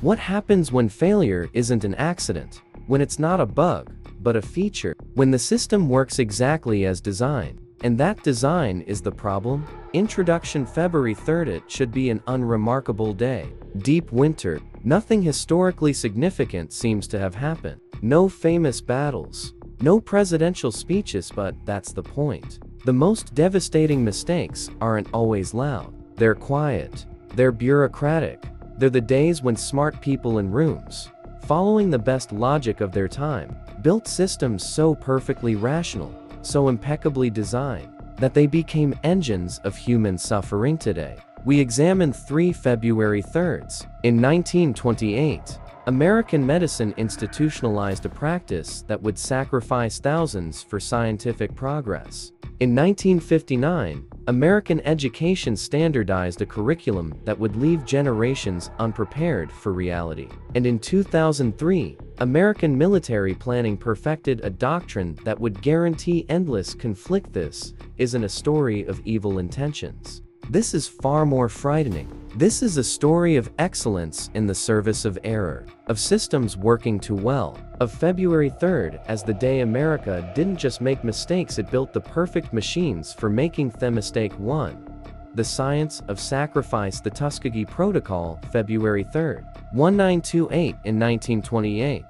What happens when failure isn't an accident? When it's not a bug, but a feature? When the system works exactly as designed, and that design is the problem? Introduction. February 3rd. It should be an unremarkable day. Deep winter. Nothing historically significant seems to have happened. No famous battles. No presidential speeches, but that's the point. The most devastating mistakes aren't always loud. They're quiet. They're bureaucratic. They're the days when smart people in rooms, following the best logic of their time, built systems so perfectly rational, so impeccably designed, that they became engines of human suffering today. We examined 3 February 3rds. In 1928, American medicine institutionalized a practice that would sacrifice thousands for scientific progress. In 1959, American education standardized a curriculum that would leave generations unprepared for reality. And in 2003, American military planning perfected a doctrine that would guarantee endless conflict. This isn't a story of evil intentions. This is far more frightening. This is a story of excellence in the service of error, of systems working too well, of February 3rd as the day America didn't just make mistakes, it built the perfect machines for making them. Mistake 1. The science of sacrifice. The Tuskegee Protocol. February 3rd, 1928. In 1928,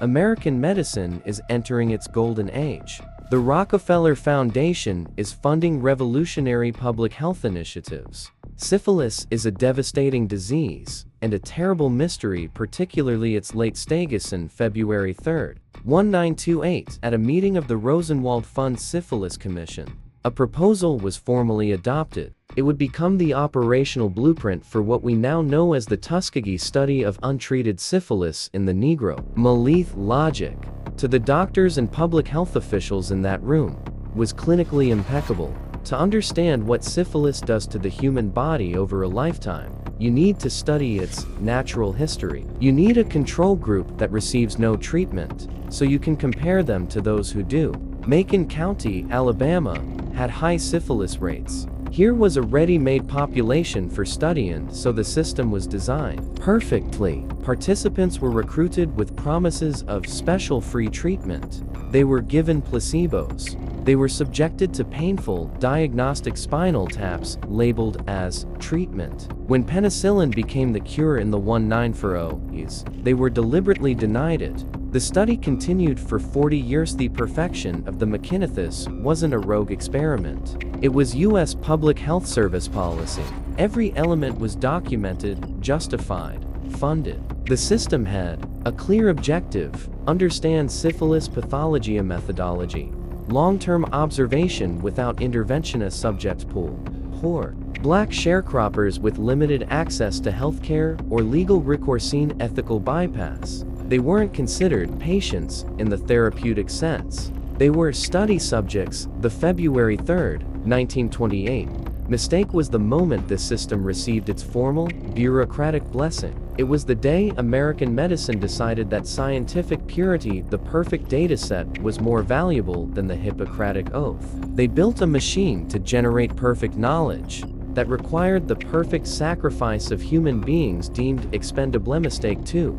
American medicine is entering its golden age. The Rockefeller Foundation is funding revolutionary public health initiatives. Syphilis is a devastating disease and a terrible mystery, particularly its late stages. On February 3rd, 1928, at a meeting of the Rosenwald Fund Syphilis Commission, a proposal was formally adopted. It would become the operational blueprint for what we now know as the Tuskegee Study of untreated syphilis in the Negro. Malith logic, to the doctors and public health officials in that room, was clinically impeccable. To understand what syphilis does to the human body over a lifetime, you need to study its natural history. You need a control group that receives no treatment, so you can compare them to those who do. Macon County, Alabama, had high syphilis rates. Here was a ready-made population for studying, so the system was designed perfectly. Participants were recruited with promises of special free treatment. They were given placebos. They were subjected to painful diagnostic spinal taps labeled as treatment. When penicillin became the cure in the 1940s, they were deliberately denied it. The study continued for 40 years. The perfection of the McKinnis wasn't a rogue experiment. It was U.S. Public Health Service policy. Every element was documented, justified, funded. The system had a clear objective: understand syphilis pathology, a methodology, long-term observation without intervention, a subject pool, poor black sharecroppers with limited access to healthcare or legal recourse, ethical bypass. They weren't considered patients in the therapeutic sense. They were study subjects. The February 3rd, 1928, mistake was the moment this system received its formal, bureaucratic blessing. It was the day American medicine decided that scientific purity, the perfect dataset, was more valuable than the Hippocratic Oath. They built a machine to generate perfect knowledge that required the perfect sacrifice of human beings deemed expendable. Mistake 2.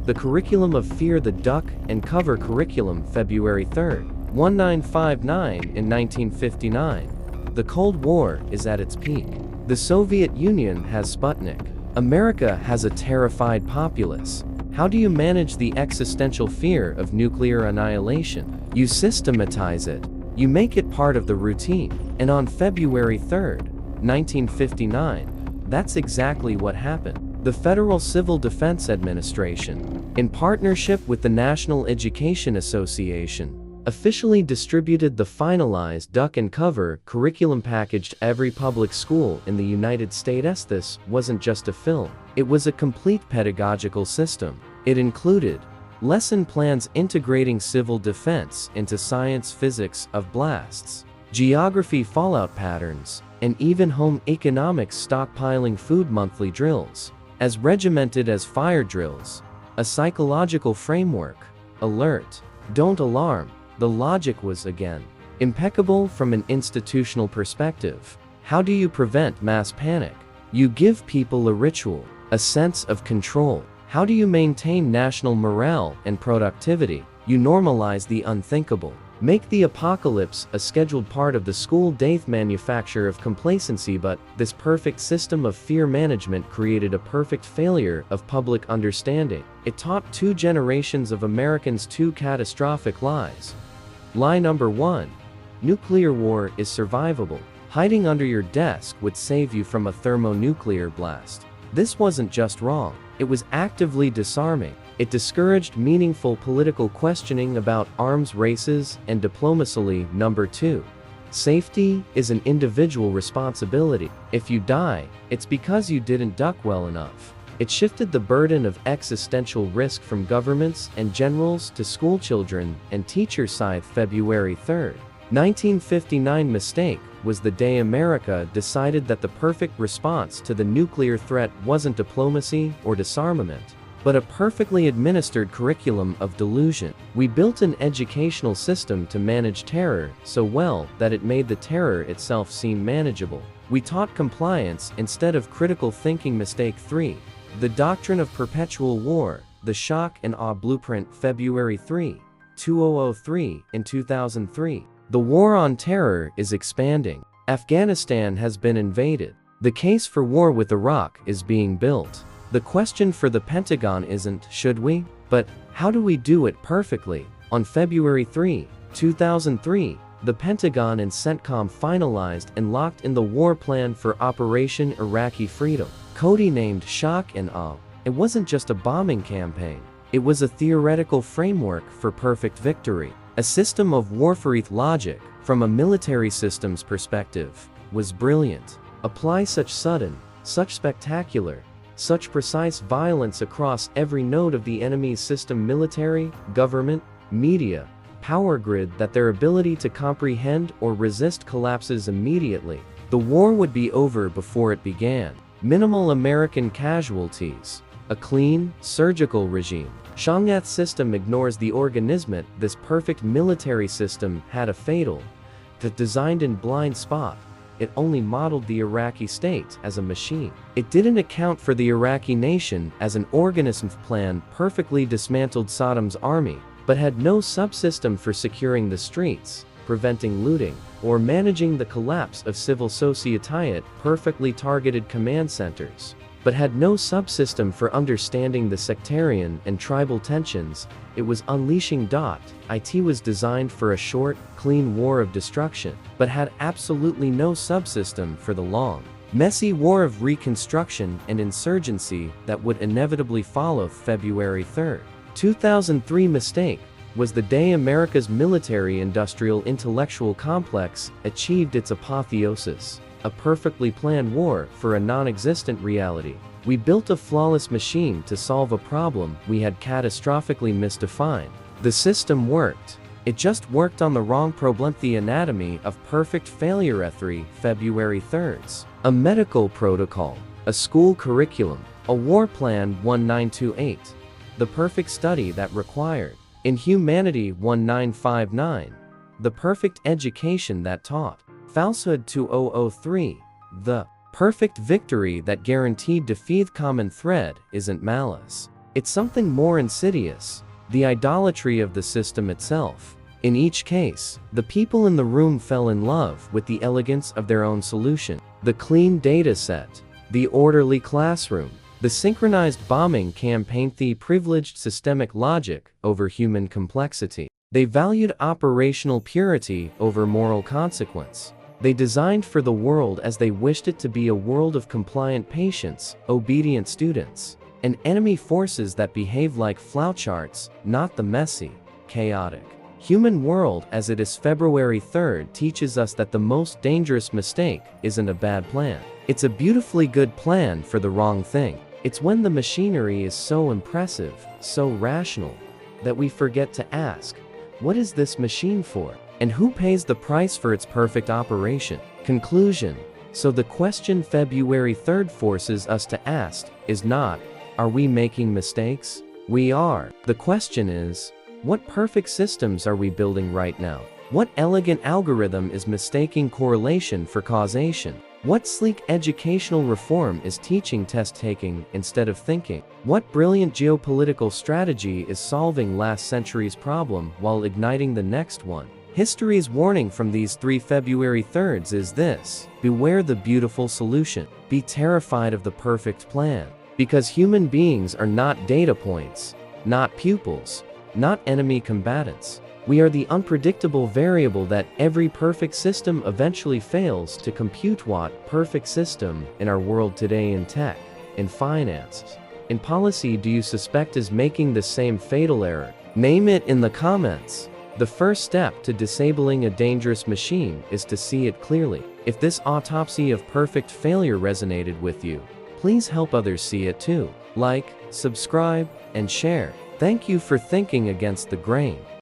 The curriculum of fear. The duck and cover curriculum. February 3rd, 1959. In 1959, the Cold War is at its peak. The Soviet Union has Sputnik. America has a terrified populace. How do you manage the existential fear of nuclear annihilation? You systematize it. You make it part of the routine. And on February 3rd, 1959, that's exactly what happened. The Federal Civil Defense Administration, in partnership with the National Education Association, officially distributed the finalized duck and cover curriculum package to every public school in the United States. This wasn't just a film. It was a complete pedagogical system. It included lesson plans integrating civil defense into science, physics of blasts, geography, fallout patterns, and even home economics, stockpiling food, monthly drills, as regimented as fire drills, a psychological framework, alert, don't alarm. The logic was, again, impeccable from an institutional perspective. How do you prevent mass panic? You give people a ritual, a sense of control. How do you maintain national morale and productivity? You normalize the unthinkable. Make the apocalypse a scheduled part of the school death manufacture of complacency. But this perfect system of fear management created a perfect failure of public understanding. It taught 2 generations of Americans 2 catastrophic lies. Lie number 1. Nuclear war is survivable. Hiding under your desk would save you from a thermonuclear blast. This wasn't just wrong, it was actively disarming. It discouraged meaningful political questioning about arms races and diplomacy. Number 2. Safety is an individual responsibility. If you die, it's because you didn't duck well enough. It shifted the burden of existential risk from governments and generals to schoolchildren and teachers. February 3, 1959 mistake was the day America decided that the perfect response to the nuclear threat wasn't diplomacy or disarmament, but a perfectly administered curriculum of delusion. We built an educational system to manage terror so well that it made the terror itself seem manageable. We taught compliance instead of critical thinking. Mistake 3. The doctrine of perpetual war, the shock and awe blueprint. February 3, 2003 and 2003. The war on terror is expanding. Afghanistan has been invaded. The case for war with Iraq is being built. The question for the Pentagon isn't, should we? But, how do we do it perfectly? On February 3, 2003, the Pentagon and CENTCOM finalized and locked in the war plan for Operation Iraqi Freedom. Codenamed Shock and Awe, it wasn't just a bombing campaign. It was a theoretical framework for perfect victory. A system of warfare logic, from a military systems perspective, was brilliant. Apply such sudden, such spectacular, such precise violence across every node of the enemy's system, military, government, media, power grid, that their ability to comprehend or resist collapses immediately. The war would be over before it began. Minimal American casualties. A clean, surgical regime. Shongath's system ignores the organism. This perfect military system had a fatal, designed in blind spot. It only modeled the Iraqi state as a machine. It didn't account for the Iraqi nation as an organism. Plan perfectly dismantled Saddam's army, but had no subsystem for securing the streets, preventing looting, or managing the collapse of civil society. Perfectly targeted command centers, but had no subsystem for understanding the sectarian and tribal tensions. It was unleashing. It was designed for a short, clean war of destruction, but had absolutely no subsystem for the long, messy war of reconstruction and insurgency that would inevitably follow. February 3, 2003 mistake was the day America's military-industrial intellectual complex achieved its apotheosis. A perfectly planned war for a non-existent reality. We built a flawless machine to solve a problem we had catastrophically misdefined. The system worked. It just worked on the wrong problem. The anatomy of perfect failure. 3 February 3rd. A medical protocol. A school curriculum. A war plan. 1928. The perfect study that required. In humanity. 1959. The perfect education that taught. Falsehood. 2003. The perfect victory that guaranteed defeat. Common thread isn't malice. It's something more insidious. The idolatry of the system itself. In each case, the people in the room fell in love with the elegance of their own solution. The clean data set. The orderly classroom. The synchronized bombing campaign. The privileged systemic logic over human complexity. They valued operational purity over moral consequence. They designed for the world as they wished it to be, a world of compliant patients, obedient students, and enemy forces that behave like flowcharts, not the messy, chaotic human world as it is. February 3rd teaches us that the most dangerous mistake isn't a bad plan. It's a beautifully good plan for the wrong thing. It's when the machinery is so impressive, so rational, that we forget to ask, what is this machine for? And who pays the price for its perfect operation? Conclusion. So the question February 3rd forces us to ask is not, are we making mistakes? We are. The question is, what perfect systems are we building right now? What elegant algorithm is mistaking correlation for causation? What sleek educational reform is teaching test-taking instead of thinking? What brilliant geopolitical strategy is solving last century's problem while igniting the next one? History's warning from these 3 February 3rds is this: beware the beautiful solution. Be terrified of the perfect plan. Because human beings are not data points, not pupils, not enemy combatants. We are the unpredictable variable that every perfect system eventually fails to compute. What perfect system in our world today, in tech, in finance, in policy, do you suspect is making the same fatal error? Name it in the comments. The first step to disabling a dangerous machine is to see it clearly. If this autopsy of perfect failure resonated with you, please help others see it too. Like, subscribe, and share. Thank you for thinking against the grain.